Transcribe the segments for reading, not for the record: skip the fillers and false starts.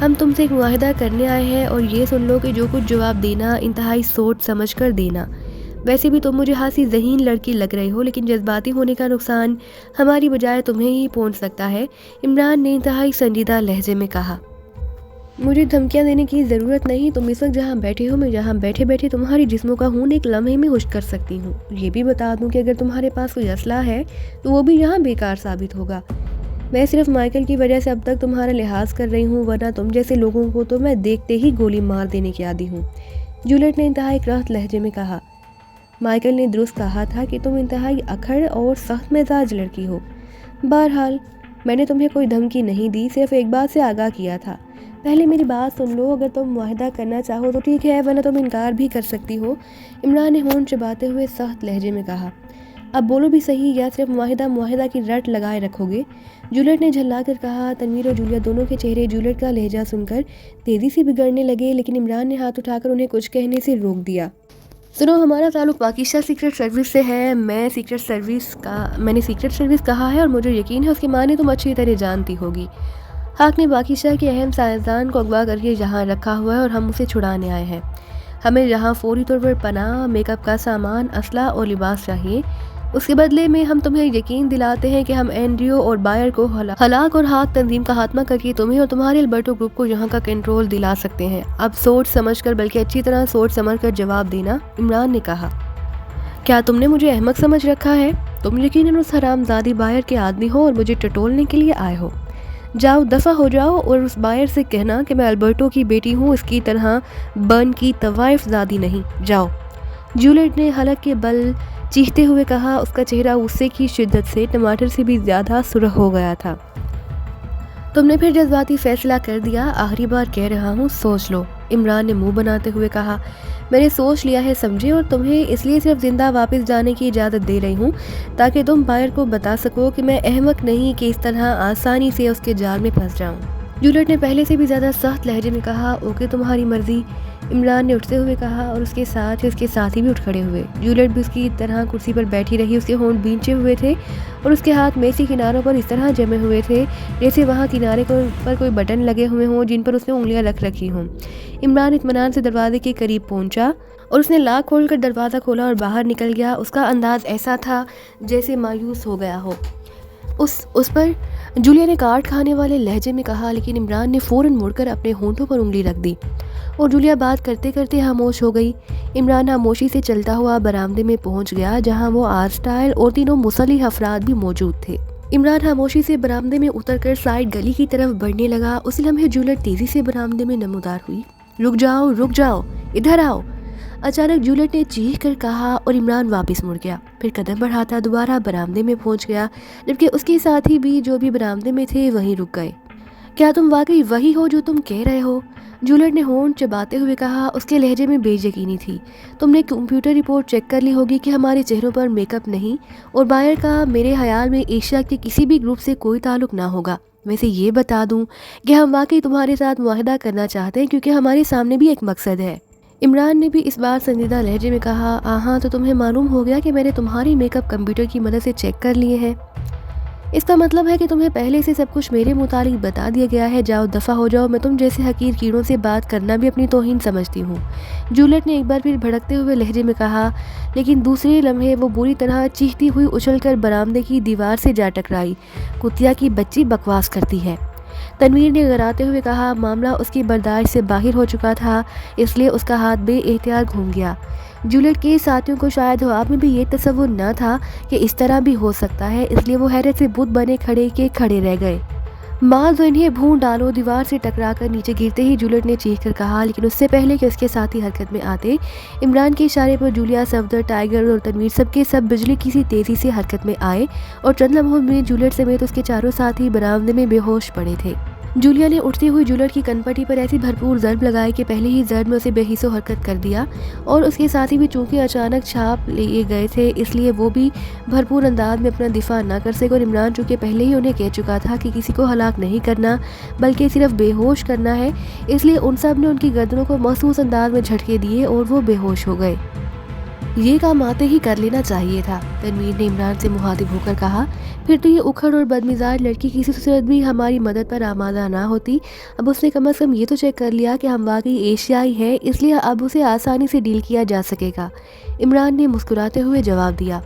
ہم تم سے ایک معاہدہ کرنے آئے ہیں اور یہ سن لو کہ جو کچھ جواب دینا انتہائی سوچ سمجھ کر دینا۔ ویسے بھی تم مجھے ہاسی ذہین لڑکی لگ رہی ہو، لیکن جذباتی ہونے کا نقصان ہماری بجائے تمہیں ہی پہنچ سکتا ہے، عمران نے انتہائی سنجیدہ لہجے میں کہا۔ مجھے دھمکیاں دینے کی ضرورت نہیں، تم اس وقت جہاں بیٹھے ہو میں جہاں بیٹھے بیٹھے تمہاری جسموں کا خون ایک لمحے میں خشک کر سکتی ہوں۔ یہ بھی بتا دوں کہ اگر تمہارے پاس کوئی اسلحہ ہے تو وہ بھی یہاں بیکار ثابت ہوگا۔ میں صرف مائیکل کی وجہ سے اب تک تمہارا لحاظ کر رہی ہوں، ورنہ تم جیسے لوگوں کو تو میں دیکھتے ہی گولی مار دینے کی عادی ہوں، جولیٹ نے انتہائی کرخت لہجے میں کہا۔ مائیکل نے درست کہا تھا کہ تم انتہائی اکھڑ اور سخت مزاج لڑکی ہو۔ بہرحال میں نے تمہیں کوئی دھمکی نہیں دی، صرف ایک بات سے آگاہ کیا تھا۔ پہلے میری بات سن لو، اگر تم معاہدہ کرنا چاہو تو ٹھیک ہے، ورنہ تم انکار بھی کر سکتی ہو، عمران نے ہونٹ چباتے ہوئے سخت لہجے میں کہا۔ اب بولو بھی صحیح، یا صرف معاہدہ کی رٹ لگائے رکھو گے؟ جولیٹ نے جھلا کر کہا۔ تنویر اور جولیا دونوں کے چہرے جولیٹ کا لہجہ سن کر تیزی سے بگڑنے لگے، لیکن عمران نے ہاتھ اٹھا کر انہیں کچھ کہنے سے روک دیا۔ سنو، ہمارا تعلق پاکستان سیکرٹ سروس سے ہے، میں نے سیکرٹ سروس کہا ہے اور مجھے یقین ہے اس کے معنی تم اچھی طرح جانتی ہوگی۔ حق نے پاکستان کے اہم سائنسدان کو اغوا کر کے یہاں رکھا ہوا ہے اور ہم اسے چھڑانے آئے ہیں۔ ہمیں یہاں فوری طور پر پناہ، میک اپ کا سامان، اسلحہ اور لباس چاہیے۔ اس کے بدلے میں ہم تمہیں یقین دلاتے ہیں کہ ہم اینڈریو اور بائر کو ہلاک اور ہاک تنظیم کا خاتمہ کر کے تمہیں اور تمہارے البرٹو گروپ کو یہاں کا کنٹرول دلا سکتے ہیں۔ اب سوچ سمجھ کر، بلکہ اچھی طرح سوچ سمجھ کر جواب دینا، عمران نے کہا۔ کیا تم نے مجھے احمق سمجھ رکھا ہے؟ تم یقیناً اس حرام زادی بائر کے آدمی ہو اور مجھے ٹٹولنے کے لیے آئے ہو۔ جاؤ، دفع ہو جاؤ اور اس بائر سے کہنا کہ میں البرٹو کی بیٹی ہوں، اس کی طرح برن کی طوائف زادی نہیں۔ جاؤ، جولیٹ نے حلق کے بل چیختے ہوئے کہا۔ اس کا چہرہ غصے کی شدت سے ٹماٹر سے بھی زیادہ سرخ ہو گیا تھا۔ تم نے پھر جذباتی فیصلہ کر دیا، آخری بار کہہ رہا ہوں، سوچ لو، عمران نے منہ بناتے ہوئے کہا۔ میں نے سوچ لیا ہے سمجھے، اور تمہیں اس لیے صرف زندہ واپس جانے کی اجازت دے رہی ہوں تاکہ تم بائر کو بتا سکو کہ میں احمق نہیں کہ اس طرح آسانی سے اس کے جال میں پھنس جاؤں۔ جولیٹ نے پہلے سے بھی زیادہ سخت لہجے میں کہا۔ اوکے، تمہاری مرضی، عمران نے اٹھتے ہوئے کہا، اور اس کے ساتھی بھی اٹھ کھڑے ہوئے۔ جولیٹ بھی اس کی طرح کرسی پر بیٹھی رہی، اس کے ہونٹ بھینچے ہوئے تھے اور اس کے ہاتھ میز کے کناروں پر اس طرح جمے ہوئے تھے جیسے وہاں کنارے پر کوئی بٹن لگے ہوئے ہوں جن پر اس نے انگلیاں رکھ رکھی ہوں۔ عمران اطمینان سے دروازے کے قریب پہنچا اور اس نے لاک کھول کر دروازہ کھولا اور باہر نکل گیا۔ اس کا انداز ایسا تھا جیسے مایوس ہو گیا ہو۔ اس پر جولیا نے کاٹ کھانے والے لہجے میں کہا، لیکن عمران نے فوراً مڑ کر اپنے ہونٹوں پر انگلی رکھ دی اور جولیا بات کرتے کرتے خاموش ہو گئی۔ عمران خاموشی سے چلتا ہوا برآمدے میں پہنچ گیا جہاں وہ آرسٹائل اور تینوں مسلح افراد بھی موجود تھے۔ عمران خاموشی سے برآمدے میں اتر کر سائڈ گلی کی طرف بڑھنے لگا۔ اسی لمحے جولیٹ تیزی سے برآمدے میں نمودار ہوئی۔ رک جاؤ، ادھر آؤ، اچانک جولیٹ نے چیخ کر کہا اور عمران واپس مڑ گیا، پھر قدم بڑھاتا دوبارہ برآمدے میں پہنچ گیا، جبکہ اس کے ساتھی بھی جو بھی برآمدے میں تھے وہیں رک گئے۔ کیا تم واقعی وہی ہو جو تم کہہ رہے ہو؟ جولیٹ نے ہونٹ چباتے ہوئے کہا۔ اس کے لہجے میں بے یقینی تھی۔ تم نے کمپیوٹر رپورٹ چیک کر لی ہوگی کہ ہمارے چہروں پر میک اپ نہیں، اور بائر کا میرے خیال میں ایشیا کے کسی بھی گروپ سے کوئی تعلق نہ ہوگا۔ ویسے یہ بتا دوں کہ ہم واقعی تمہارے ساتھ معاہدہ کرنا چاہتے ہیں کیونکہ ہمارے سامنے بھی ایک مقصد ہے۔ عمران نے بھی اس بار سنجیدہ لہجے میں کہا۔ ہاں، تو تمہیں معلوم ہو گیا کہ میں نے تمہاری میک اپ کمپیوٹر کی مدد سے چیک کر لیے ہیں۔ اس کا مطلب ہے کہ تمہیں پہلے سے سب کچھ میرے متعلق بتا دیا گیا ہے۔ جاؤ، دفع ہو جاؤ، میں تم جیسے حقیر کیڑوں سے بات کرنا بھی اپنی توہین سمجھتی ہوں، جولیٹ نے ایک بار پھر بھڑکتے ہوئے لہجے میں کہا، لیکن دوسرے لمحے وہ بری طرح چیختی ہوئی اچھل کر برآمدے کی دیوار سے جا ٹکرائی۔ کتیا کی بچی بکواس کرتی ہے، تنویر نے غراتے ہوئے کہا۔ معاملہ اس کی برداشت سے باہر ہو چکا تھا، اس لیے اس کا ہاتھ بے احتیاط گھوم گیا۔ جولیٹ کے ساتھیوں کو شاید خواب میں بھی یہ تصور نہ تھا کہ اس طرح بھی ہو سکتا ہے، اس لیے وہ حیرت سے بت بنے کھڑے رہ گئے۔ ماذ انہیں بھون ڈالو، دیوار سے ٹکرا کر نیچے گرتے ہی جولیٹ نے چیخ کر کہا، لیکن اس سے پہلے کہ اس کے ساتھی حرکت میں آتے، عمران کے اشارے پر جولیا، صفدر، ٹائیگر اور تنویر سب کے سب بجلی کی سی تیزی سے حرکت میں آئے اور چند لمحوں میں جولیٹ سمیت اس کے چاروں ساتھی برآمدے میں بے ہوش پڑے تھے۔ جولیا نے اٹھتی ہوئی جولیٹ کی کنپٹی پر ایسی بھرپور ضرب لگائی کہ پہلے ہی ضرب میں اسے بے حس و حرکت کر دیا، اور اس کے ساتھی بھی چونکہ اچانک چھاپ لیے گئے تھے اس لیے وہ بھی بھرپور انداز میں اپنا دفاع نہ کر سکے، اور عمران چونکہ پہلے ہی انہیں کہہ چکا تھا کہ کسی کو ہلاک نہیں کرنا بلکہ صرف بے ہوش کرنا ہے، اس لیے ان سب نے ان کی گردنوں کو محسوس انداز میں جھٹکے دیے اور وہ بے ہوش ہو گئے۔ یہ کام آتے ہی کر لینا چاہیے تھا، تنویر نے عمران سے مخاطب ہو کر کہا۔ پھر تو یہ اکھڑ اور بدمزاج لڑکی کسی صورت بھی ہماری مدد پر آمادہ نہ ہوتی۔ اب اس نے کم از کم یہ تو چیک کر لیا کہ ہم واقعی ایشیائی ہیں، اس لیے اب اسے آسانی سے ڈیل کیا جا سکے گا، عمران نے مسکراتے ہوئے جواب دیا۔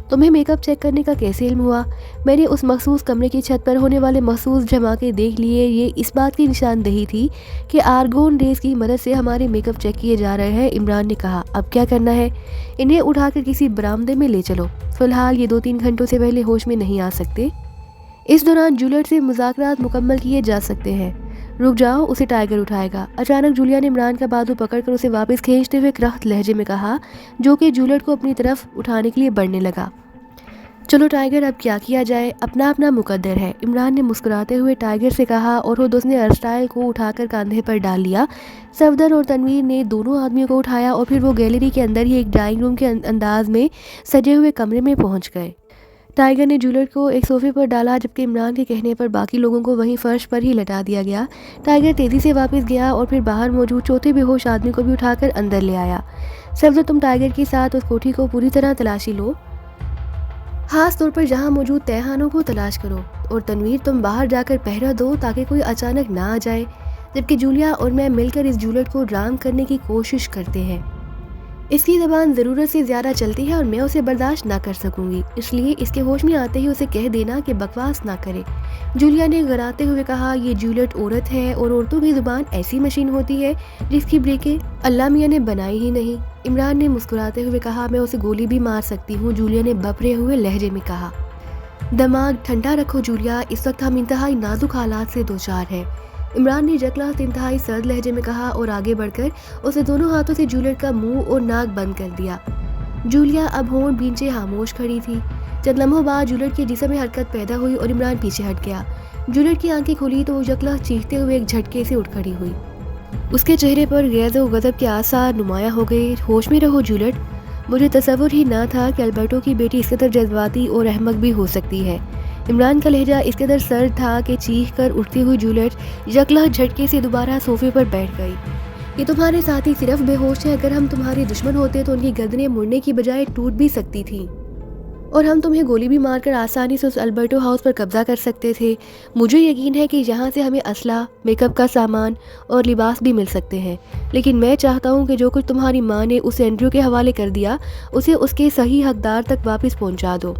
تمہیں میک اپ چیک کرنے کا کیسے علم ہوا؟ میں نے اس مخصوص کمرے کی چھت پر ہونے والے مخصوص دھماکے دیکھ لیے۔ یہ اس بات کی نشاندہی تھی کہ آرگون ریز کی مدد سے ہمارے میک اپ چیک کیے جا رہے ہیں، عمران نے کہا۔ اب کیا کرنا ہے؟ انہیں اٹھا کر کسی برآمدے میں لے چلو، فی الحال یہ 2-3 گھنٹوں سے پہلے ہوش میں نہیں آ سکتے، اس دوران جولیٹ سے مذاکرات مکمل کیے جا سکتے ہیں۔ رک جاؤ، اسے ٹائیگر اٹھائے گا۔ اچانک جولیا نے عمران کا بازو پکڑ کر اسے واپس کھینچتے ہوئے کرخت لہجے میں کہا، جو کہ جولیٹ کو اپنی طرف اٹھانے کے لیے بڑھنے لگا۔ چلو ٹائیگر، اب کیا کیا جائے، اپنا اپنا مقدر ہے، عمران نے مسکراتے ہوئے ٹائیگر سے کہا، اور خود اس نے ارسٹائل کو اٹھا کر کاندھے پر ڈال لیا۔ صفدر اور تنویر نے دونوں آدمیوں کو اٹھایا اور پھر وہ گیلری کے اندر ہی ایک ڈرائنگ روم کے انداز میں سجے ہوئے کمرے میں پہنچ گئے۔ ٹائیگر نے جولیٹ کو ایک صوفے پر ڈالا، جبکہ عمران کے کہنے پر باقی لوگوں کو وہیں فرش پر ہی لٹا دیا گیا۔ ٹائیگر تیزی سے واپس گیا اور پھر باہر موجود چوتھے بے ہوش آدمی کو بھی اٹھا کر اندر لے آیا۔ صفدر، تم ٹائیگر کے ساتھ اس کوٹھی کو پوری طرح تلاشی لو، خاص طور پر جہاں موجود تہخانوں کو تلاش کرو، اور تنویر، تم باہر جا کر پہرا دو تاکہ کوئی اچانک نہ آ جائے، جبکہ جولیا اور میں مل کر اس جولیٹ کو رام کرنے کی کوشش کرتے ہیں۔ اس کی زبان ضرورت سے زیادہ چلتی ہے اور میں اسے برداشت نہ کر سکوں گی، اس لیے اس کے ہوش میں آتے ہی اسے کہہ دینا کہ بکواس نہ کرے، جولیا نے غراتے ہوئے کہا۔ یہ جولیٹ عورت ہے اور عورتوں کی زبان ایسی مشین ہوتی ہے جس کی بریکیں اللہ میاں نے بنائی ہی نہیں، عمران نے مسکراتے ہوئے کہا۔ میں اسے گولی بھی مار سکتی ہوں، جولیا نے بپرے ہوئے لہجے میں کہا۔ دماغ ٹھنڈا رکھو جولیا، اس وقت ہم انتہائی نازک حالات سے دوچار ہیں، عمران نے جکلاہٹ انتہائی سرد لہجے میں کہا، اور آگے بڑھ کر اسے دونوں ہاتھوں سے جولیٹ کا منہ اور ناک بند کر دیا۔ جولیا اب ہونٹ بھینچے خاموش کھڑی تھی۔ چند لمحوں بعد جولیٹ کے جسم میں حرکت پیدا ہوئی اور عمران پیچھے ہٹ گیا۔ جولیٹ کی آنکھیں کھلی تو وہ جکلاہٹ چیختے ہوئے ایک جھٹکے سے اٹھ کھڑی ہوئی۔ اس کے چہرے پر غیظ و غضب کے آثار نمایاں ہو گئے۔ ہوش میں رہو جولیٹ، مجھے تصور ہی نہ تھا کہ البرٹو کی بیٹی اس قدر جذباتی اور احمق بھی ہو سکتی ہے۔ عمران کا لہجہ اس قدر سرد تھا کہ چیخ کر اٹھتی ہوئی جولیٹ جکلاہٹ جھٹکے سے دوبارہ صوفے پر بیٹھ گئی۔ یہ تمہارے ساتھی صرف بے ہوش ہیں، اگر ہم تمہارے دشمن ہوتے تو ان کی گردنیں مڑنے کی بجائے ٹوٹ بھی سکتی تھیں، اور ہم تمہیں گولی بھی مار کر آسانی سے اس البرٹو ہاؤس پر قبضہ کر سکتے تھے۔ مجھے یقین ہے کہ یہاں سے ہمیں اسلحہ، میک اپ کا سامان اور لباس بھی مل سکتے ہیں، لیکن میں چاہتا ہوں کہ جو کچھ تمہاری ماں نے اسے اینڈریو کے حوالے کر دیا اسے اس کے صحیح حقدار تک واپس پہنچا دو،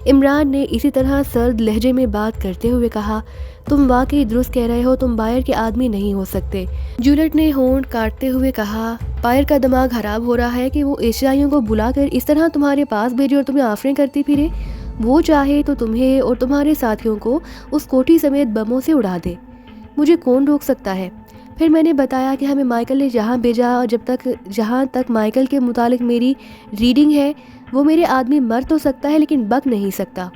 عمران نے اسی طرح سرد لہجے میں بات کرتے ہوئے کہا۔ تم واقعی درست کہہ رہے ہو، تم باہر کے آدمی نہیں ہو سکتے، جولیٹ نے ہونٹ کاٹتے ہوئے کہا۔ باہر کا دماغ خراب ہو رہا ہے کہ وہ ایشیائیوں کو بلا کر اس طرح تمہارے پاس بھیجے اور تمہیں آفریں کرتی پھرے۔ وہ چاہے تو تمہیں اور تمہارے ساتھیوں کو اس کوٹھی سمیت بموں سے اڑا دے، مجھے کون روک سکتا ہے؟ پھر میں نے بتایا کہ ہمیں مائیکل نے یہاں بھیجا، اور جہاں تک مائیکل کے متعلق میری ریڈنگ ہے، وہ میرے آدمی مر تو سکتا ہے لیکن بک نہیں سکتا،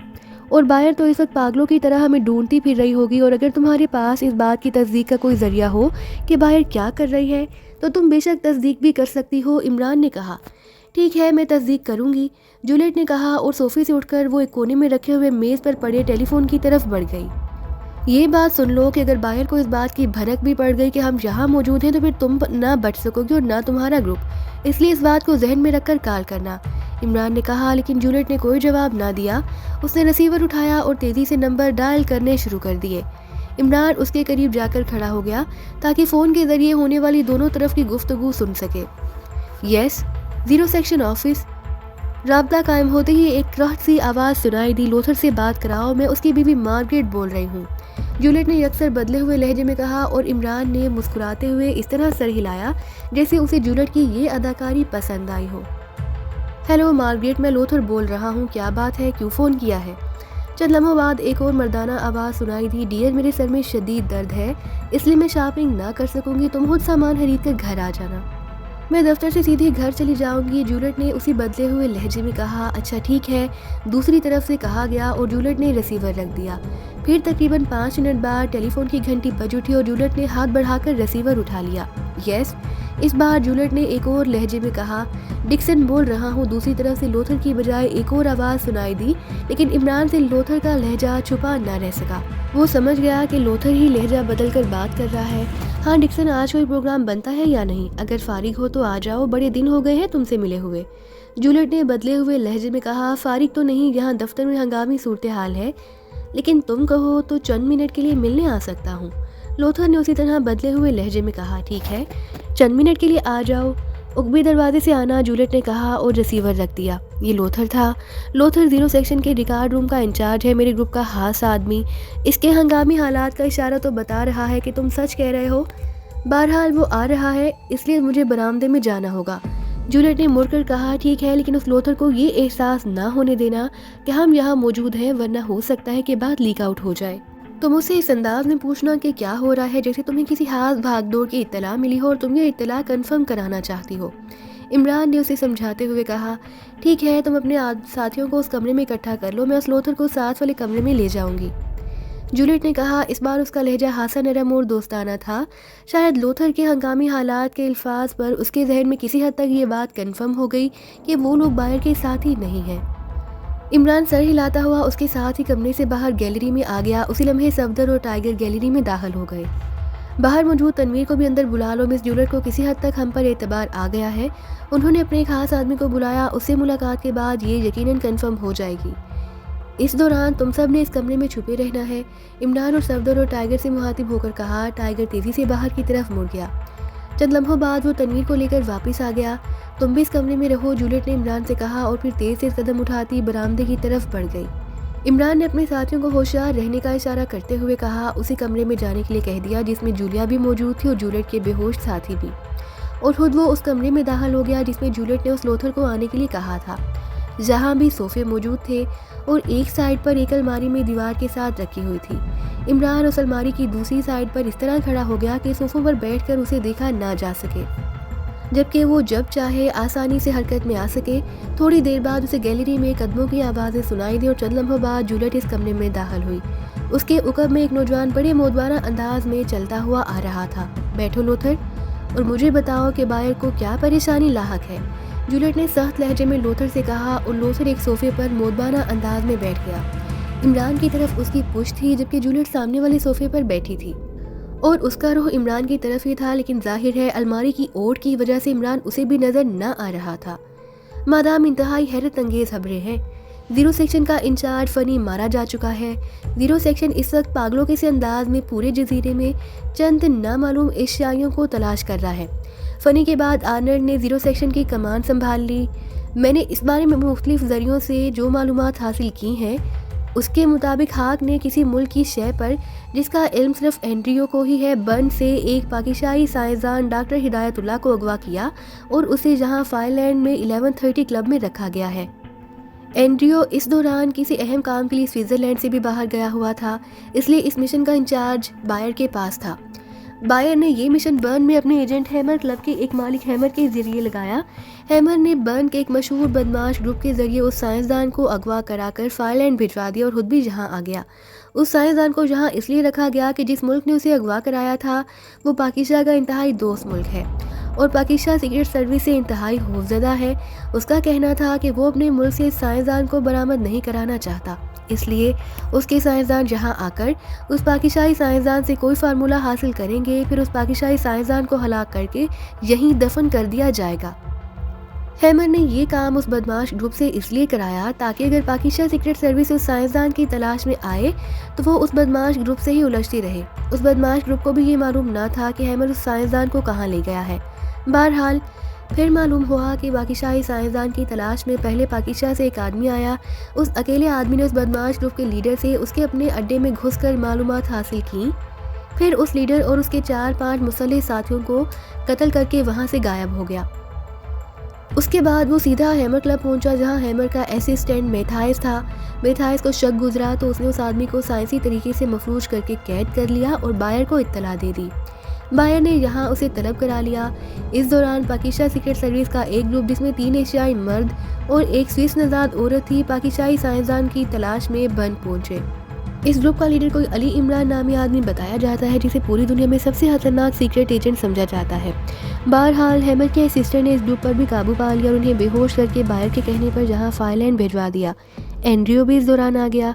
اور باہر تو اس وقت پاگلوں کی طرح ہمیں ڈھونڈتی پھر رہی ہوگی، اور اگر تمہارے پاس اس بات کی تصدیق کا کوئی ذریعہ ہو کہ باہر کیا کر رہی ہے تو تم بے شک تصدیق بھی کر سکتی ہو، عمران نے کہا۔ ٹھیک ہے، میں تصدیق کروں گی، جولیٹ نے کہا، اور صوفے سے اٹھ کر وہ ایک کونے میں رکھے ہوئے میز پر پڑے ٹیلی فون کی طرف بڑھ گئی۔ یہ بات سن لو کہ اگر باہر کو اس بات کی بھنک بھی پڑ گئی کہ ہم یہاں موجود ہیں تو پھر تم نہ بچ سکو گی اور نہ تمہارا گروپ، اس لیے اس بات کو ذہن میں رکھ کر کال کرنا، عمران نے کہا، لیکن جولیٹ نے کوئی جواب نہ دیا۔ اس نے ریسیور اٹھایا اور تیزی سے نمبر ڈائل کرنے شروع کر دیے۔ عمران اس کے قریب جا کر کھڑا ہو گیا تاکہ فون کے ذریعے ہونے والی دونوں طرف کی گفتگو سن سکے۔ یس، 0 سیکشن آفس۔ رابطہ قائم ہوتے ہی ایک کرخت سی آواز سنائی دی، لوتھر سے بات کراؤ، میں اس کی بیوی مارگریٹ بول رہی ہوں، جولیٹ نے یکسر بدلے ہوئے لہجے میں کہا، اور عمران نے مسکراتے ہوئے اس طرح سر ہلایا جیسے اسے جولیٹ کی یہ اداکاری پسند آئی ہو۔ ہیلو مارگریٹ، میں لوتھر بول رہا ہوں، کیا بات ہے، کیوں فون کیا ہے؟ چند لمحوں بعد ایک اور مردانہ آواز سنائی دی، ڈیئر میرے سر میں شدید درد ہے اس لیے میں شاپنگ نہ کر سکوں گی، تم خود سامان خرید کر گھر آ جانا، میں دفتر سے سیدھے گھر چلی جاؤں گی، جولیٹ نے اسی بدلے ہوئے لہجے میں کہا۔ اچھا ٹھیک ہے، دوسری طرف سے کہا گیا، اور جولیٹ نے ریسیور رکھ دیا۔ پھر تقریباً 5 منٹ بعد ٹیلی فون کی گھنٹی بج اٹھی اور جولیٹ نے ہاتھ بڑھا کر ریسیور اٹھا لیا۔ یس، اس بار جولیٹ نے ایک اور لہجے میں کہا۔ ڈکسن بول رہا ہوں، دوسری طرف سے لوتھر کی بجائے ایک اور آواز سنائی دی، لیکن عمران سے لوتھر کا لہجہ چھپا نہ رہ سکا۔ وہ سمجھ گیا کہ لوتھر ہی لہجہ بدل کر بات کر رہا ہے۔ ہاں ڈکسن، آج کوئی پروگرام بنتا ہے یا نہیں؟ اگر فارغ ہو تو آ جاؤ، بڑے دن ہو گئے ہیں تم سے ملے ہوئے۔ جولیٹ نے بدلے ہوئے لہجے میں کہا۔ فارغ تو نہیں، یہاں دفتر میں ہنگامی صورتحال ہے، لیکن تم کہو تو چند منٹ کے لیے ملنے آ سکتا ہوں۔ لوتھر نے اسی طرح بدلے ہوئے لہجے میں کہا۔ ٹھیک ہے، چند منٹ کے لیے آ جاؤ۔ عقبی دروازے سے آنا، جولیٹ نے کہا اور ریسیور رکھ دیا۔ یہ لوتھر تھا۔ لوتھر 0 سیکشن کے ریکارڈ روم کا انچارج ہے، میرے گروپ کا خاص آدمی۔ اس کے ہنگامی حالات کا اشارہ تو بتا رہا ہے کہ تم سچ کہہ رہے ہو۔ بہرحال وہ آ رہا ہے، اس لیے مجھے برآمدے میں جانا ہوگا۔ جولیٹ نے مڑ کر کہا۔ ٹھیک ہے، لیکن اس لوتھر کو یہ احساس نہ ہونے دینا کہ ہم یہاں موجود ہیں، ورنہ ہو سکتا ہے کہ بات لیک آؤٹ ہو جائے۔ تم اسے اس انداز میں پوچھنا کہ کیا ہو رہا ہے جیسے تمہیں کسی خاص بھاگ دوڑ کی اطلاع ملی ہو اور تم یہ اطلاع کنفرم کرانا چاہتی ہو۔ عمران نے اسے سمجھاتے ہوئے کہا۔ ٹھیک ہے، تم اپنے ساتھیوں کو اس کمرے میں اکٹھا کر لو، میں اس لوتھر کو ساتھ والے کمرے میں لے جاؤں گی۔ جولیٹ نے کہا۔ اس بار اس کا لہجہ خاصا نرم اور دوستانہ تھا۔ شاید لوتھر کے ہنگامی حالات کے الفاظ پر اس کے ذہن میں کسی حد تک یہ بات کنفرم ہو گئی کہ وہ لوگ باہر کے ساتھی نہیں ہیں۔ عمران سر ہلاتا ہوا اس کے ساتھ ہی کمرے سے باہر گیلری میں آ گیا۔ اسی لمحے صفدر اور ٹائیگر گیلری میں داخل ہو گئے۔ باہر موجود تنویر کو بھی اندر بلا لو، مس جولیٹ کو کسی حد تک ہم پر اعتبار آ گیا ہے۔ انہوں نے اپنے ایک خاص آدمی کو بلایا، اس سے ملاقات کے بعد یہ یقیناً کنفرم ہو جائے گی۔ اس دوران تم سب نے اس کمرے میں چھپے رہنا ہے، عمران اور صفدر اور ٹائیگر سے مخاطب ہو کر کہا۔ ٹائیگر تیزی سے باہر کی طرف مڑ گیا۔ چند لمحوں بعد وہ تنویر کو لے کر واپس آ گیا۔ تم بھی اس کمرے میں رہو، جولیٹ نے عمران سے کہا اور پھر تیز تیز قدم اٹھاتی برآمدے کی طرف بڑھ گئی۔ عمران نے اپنے ساتھیوں کو ہوشیار رہنے کا اشارہ کرتے ہوئے کہا، اسی کمرے میں جانے کے لیے کہہ دیا جس میں جولیا بھی موجود تھی اور جولیٹ کے بے ہوش ساتھی بھی، اور خود وہ اس کمرے میں داخل ہو گیا جس میں جولیٹ نے اس لوتھر کو آنے کے لیے کہا تھا، جہاں بھی صوفے موجود تھے اور ایک سائیڈ پر ایک الماری میں دیوار کے ساتھ رکھی ہوئی تھی۔ عمران اس الماری کی دوسری سائیڈ پر اس طرح کھڑا ہو گیا کہ صوفوں پر بیٹھ کر اسے دیکھا نہ جا سکے، جبکہ وہ جب چاہے آسانی سے حرکت میں آ سکے۔ تھوڑی دیر بعد اسے گیلری میں قدموں کی آوازیں سنائی دیں اور چند لمحوں بعد جولیٹ اس کمرے میں داخل ہوئی۔ اس کے عقب میں ایک نوجوان بڑے مودبانہ انداز میں چلتا ہوا آ رہا تھا۔ بیٹھو لوتھر، اور مجھے بتاؤ کہ بائر کو کیا پریشانی لاحق ہے، جولیٹ نے سخت لہجے میں لوتھر سے کہا، اور لوتھر ایک صوفے پر مودبانہ انداز میں بیٹھ گیا۔ عمران کی طرف اس کی پشت تھی، جبکہ جولیٹ سامنے والے صوفے پر بیٹھی تھی اور اس کا رخ عمران کی طرف ہی تھا، لیکن ظاہر ہے الماری کی اوٹ کی وجہ سے عمران اسے بھی نظر نہ آ رہا تھا۔ مادام انتہائی حیرت انگیز خبریں ہیں، 0 سیکشن کا انچارج فنی مارا جا چکا ہے۔ 0 سیکشن اس وقت پاگلوں کے سے انداز میں پورے جزیرے میں چند نامعلوم اشیائیوں کو تلاش کر رہا ہے۔ فنی کے بعد آرنلڈ نے 0 سیکشن کی کمان سنبھال لی۔ میں نے اس بارے میں مختلف ذریعوں سے جو معلومات حاصل کی ہیں، اس کے مطابق ہاک نے کسی ملک کی شے پر جس کا علم صرف اینڈریو کو ہی ہے، برن سے ایک پاکستانی سائنسدان ڈاکٹر ہدایت اللہ کو اغوا کیا اور اسے جہاں فائر لینڈ میں 1130 کلب میں رکھا گیا ہے۔ اینڈریو اس دوران کسی اہم کام کے لیے سوئٹزرلینڈ سے بھی باہر گیا ہوا تھا، اس لیے اس مشن کا انچارج بائر کے پاس تھا۔ بائر نے یہ مشن برن میں اپنے ایجنٹ ہیمر کلب کے ایک مالک ہیمر کے ذریعے لگایا۔ ہیمر نے برن کے ایک مشہور بدماش گروپ کے ذریعے اس سائنسدان کو اغوا کرا کر فائر لینڈ بھجوا دیا اور خود بھی جہاں آ گیا۔ اس سائنسدان کو جہاں اس لیے رکھا گیا کہ جس ملک نے اسے اغوا کرایا تھا وہ پاکستان کا انتہائی دوست ملک ہے اور پاکستان سیکرٹ سروس سے انتہائی خوفزدہ ہے۔ اس کا کہنا تھا کہ وہ اپنے ملک سے اس سائنسدان کو برآمد نہیں کرانا چاہتا، اس لیے اس کے سائنسدان جہاں آ کر اس پاکستانی سائنسدان سے کوئی فارمولہ حاصل کریں گے، پھر اس پاکستانی سائنسدان کو ہلاک کر کے یہیں دفن کر دیا جائے گا۔ ہیمر نے یہ کام اس بدماش گروپ سے اس لیے کرایا تاکہ اگر پاکستان سیکرٹ سروس اس سائنسدان کی تلاش میں آئے تو وہ اس بدماش گروپ سے ہی الجھتی رہے۔ اس بدماش گروپ کو بھی یہ معلوم نہ تھا کہ ہیمر اس سائنسدان کو کہاں لے گیا ہے۔ بہرحال پھر معلوم ہوا کہ پاکستانی سائنسدان کی تلاش میں پہلے پاکستان سے ایک آدمی آیا۔ اس اکیلے آدمی نے اس بدماش گروپ کے لیڈر سے اس کے اپنے اڈے میں گھس کر معلومات حاصل کی، پھر اس لیڈر اور اس کے 4-5 مسلح ساتھیوں کو قتل کر کے وہاں سے غائب ہو گیا۔ اس کے بعد وہ سیدھا ہیمر کلب پہنچا جہاں ہیمر کا اسسٹنٹ میتھائس تھا۔ میتھائس کو شک گزرا تو اس نے اس آدمی کو سائنسی طریقے سے مفلوج کر کے قید کر لیا اور بائر کو اطلاع دے دی۔ بائر نے یہاں اسے طلب کرا لیا۔ اس دوران پاکستان سیکرٹ سروس کا ایک گروپ جس میں 3 ایشیائی مرد اور ایک سوئس نژاد عورت تھی، پاکستانی سائنسدان کی تلاش میں برن پہنچے۔ اس گروپ کا لیڈر کوئی علی عمران نامی آدمی بتایا جاتا ہے جسے پوری دنیا میں سب سے خطرناک سیکرٹ ایجنٹ سمجھا جاتا ہے۔ بہرحال ہیمر کے سسٹر نے اس گروپ پر بھی قابو پا لیا اور انہیں بے ہوش کر کے بائر کے کہنے پر جہاں فائر لینڈ بھیجوا دیا۔ اینڈریو بھی اس دوران آ گیا۔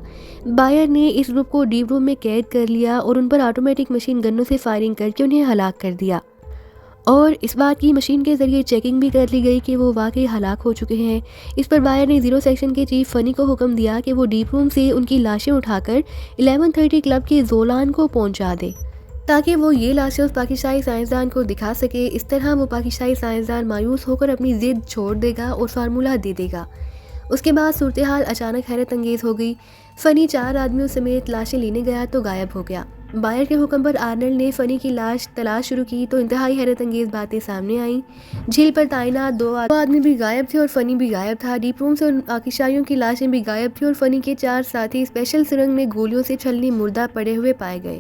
بائر نے اس گروپ کو ڈیپ روم میں قید کر لیا اور ان پر آٹومیٹک مشین گنوں سے فائرنگ کر کے انہیں ہلاک کر دیا، اور اس بات کی مشین کے ذریعے چیکنگ بھی کر لی گئی کہ وہ واقعی ہلاک ہو چکے ہیں۔ اس پر بائر نے زیرو سیکشن کے چیف فنی کو حکم دیا کہ وہ ڈیپ روم سے ان کی لاشیں اٹھا کر 1130 کلب کے زولان کو پہنچا دے تاکہ وہ یہ لاشیں اس پاکستانی سائنسدان کو دکھا سکے۔ اس طرح وہ پاکستانی سائنسدان مایوس ہو کر اپنی ضد چھوڑ دے گا اور فارمولہ دے دے گا۔ اس کے بعد صورتحال اچانک حیرت انگیز ہو گئی۔ فنی 4 آدمیوں سمیت لاشیں لینے گیا تو غائب ہو گیا۔ بائر کے حکم پر آرنلڈ نے فنی کی لاش تلاش شروع کی تو انتہائی حیرت انگیز باتیں سامنے آئیں۔ جھیل پر تعینات 2 آدمی بھی غائب تھے اور فنی بھی غائب تھا۔ ڈیپ روم سے ان پاکستانیوں کی لاشیں بھی غائب تھیں اور فنی کے 4 ساتھی اسپیشل سرنگ میں گولیوں سے چھلنی مردہ پڑے ہوئے پائے گئے۔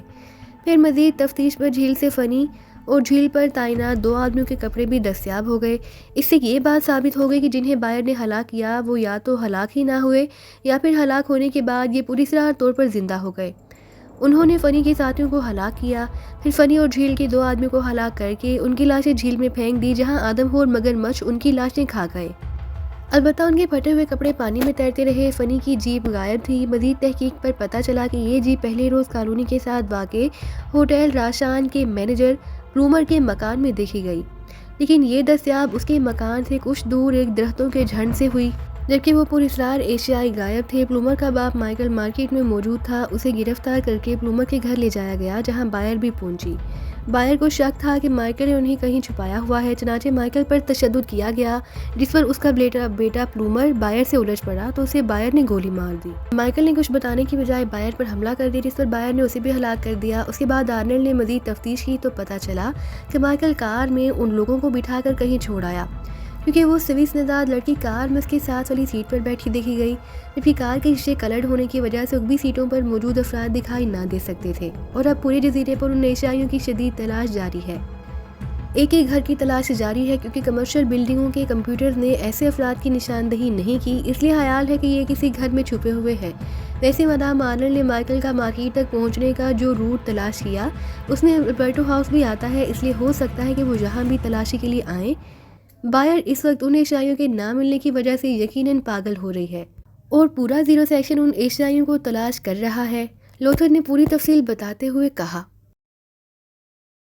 پھر مزید تفتیش پر جھیل سے فنی اور جھیل پر تعینات 2 آدمیوں کے کپڑے بھی دستیاب ہو گئے۔ اس سے یہ بات ثابت ہو گئی کہ جنہیں بائر نے ہلاک کیا وہ یا تو ہلاک ہی نہ ہوئے یا پھر ہلاک ہونے کے بعد یہ پوری طرح طور پر زندہ ہو گئے۔ انہوں نے فنی کے ساتھیوں کو ہلاک کیا، پھر فنی اور جھیل کے 2 آدمیوں کو ہلاک کر کے ان کی لاشیں جھیل میں پھینک دی جہاں آدم خور مگر مچھ ان کی لاشیں کھا گئے۔ البتہ ان کے پھٹے ہوئے کپڑے پانی میں تیرتے رہے۔ فنی کی جیپ غائب تھی۔ مزید تحقیق پر پتہ چلا کہ یہ جیپ پہلے روز کالونی کے ساتھ واقع ہوٹل راشان کے مینیجر پلومر کے مکان میں دیکھی گئی، لیکن یہ دستیاب اس کے مکان سے کچھ دور ایک درختوں کے جھنڈ سے ہوئی، جبکہ وہ پراسرار ایشیائی غائب تھے۔ پلومر کا باپ مائیکل مارکیٹ میں موجود تھا۔ اسے گرفتار کر کے پلومر کے گھر لے جایا گیا جہاں بائر بھی پہنچی۔ بائر کو شک تھا کہ مائیکل نے انہیں کہیں چھپایا ہوا ہے، چنانچہ مائیکل پر تشدد کیا گیا، جس پر اس کا بیٹا پلومر بائر سے الجھ پڑا تو اسے بائر نے گولی مار دی۔ مائیکل نے کچھ بتانے کی بجائے بائر پر حملہ کر دیا، جس پر بائر نے اسے بھی ہلاک کر دیا۔ اس کے بعد آرنلڈ نے مزید تفتیش کی تو پتہ چلا کہ مائیکل کار میں ان لوگوں کو بٹھا کر کہیں چھوڑ آیا، کیونکہ وہ سوئس نژاد لڑکی کار میں اس کے ساتھ والی سیٹ پر بیٹھی دیکھی گئی، جبکہ کار کے شیشے کلرڈ ہونے کی وجہ سے عقبی سیٹوں پر موجود افراد دکھائی نہ دے سکتے تھے، اور اب پورے جزیرے پر ان ایشیائیوں کی شدید تلاش جاری ہے۔ ایک ایک گھر کی تلاش جاری ہے کیونکہ کمرشل بلڈنگوں کے کمپیوٹرز نے ایسے افراد کی نشاندہی نہیں کی، اس لیے خیال ہے کہ یہ کسی گھر میں چھپے ہوئے ہیں۔ ویسے مدام آرنلڈ نے مائیکل کا مارکیٹ تک پہنچنے کا جو روٹ تلاش کیا اس میں البرٹو ہاؤس بھی آتا ہے، اس لیے ہو سکتا ہے کہ وہ یہاں بھی تلاشی کے لیے آئیں۔ بائر اس وقت ان ایشیائیوں کے نہ ملنے کی وجہ سے یقیناً پاگل ہو رہی ہے اور پورا زیرو سیکشن ان ایشیائیوں کو تلاش کر رہا ہے، لوتھر نے پوری تفصیل بتاتے ہوئے کہا۔